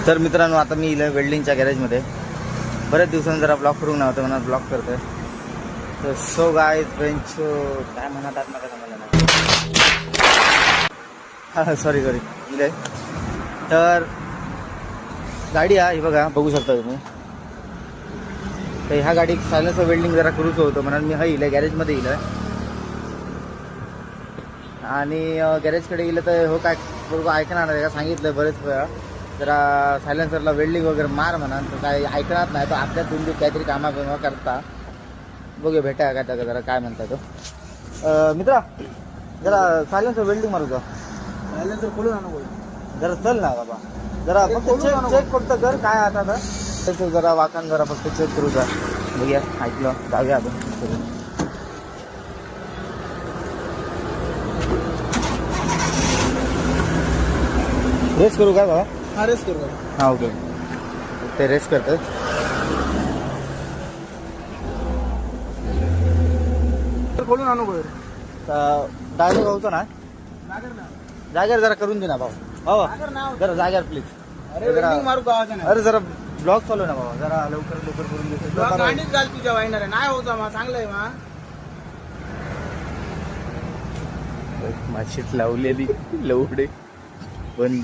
तर मित्रांनो आता मी इलं वेल्डिंगच्या गॅरेजमध्ये बऱ्याच दिवसांनी जरा ब्लॉक करून नव्हतं म्हणून ब्लॉक करतोय. तर सो गाईज बेंच काय म्हणतात नका मला ना सॉरी इले. तर गाडी ही बघा बघू शकता तुम्ही. तर ह्या गाडी सायलेन्सर वेल्डिंग जरा करूच होतं म्हणून मी इलं गॅरेजमध्ये इलं आणि गॅरेजकडे गेलं तर हो काय बरोबर ऐकणार नाही का सांगितलं बरेच वेळा जरा सायलेन्सरला वेल्डिंग वगैरे मार म्हणा तर काय ऐकणार नाही. तर आपल्या तुम्ही काहीतरी कामा करता बघूया भेटा काय त्या जरा काय म्हणता तो मित्रा जरा सायलेन्सर वेल्डिंग मारू का. सायलेन्सर खोलून आणू जरा चल ना बाबा जरा फक्त चेक फक्त कर काय आता तर जरा वाकण जरा फक्त चेक करू जा बघूया ऐकलं जाऊया आपण रेस करू काय बाबा. हा रेस करू हां ओके ते रेस करतं. खोलून आणू ड्रायव्हर भाऊचं ना जागेवर जरा करून दे ना भाऊ भाऊ जरा जागेवर प्लीज. अरे वेल्डिंग मारू गावाच्या नाही. अरे जरा ब्लॉक चालू ना बाबा जरा लवकर करून देतो. गाडीच घाल तुझ्या वाईणार आहे नाही होता मा चांगलं आहे मा. माझी लावलेली लवडे पण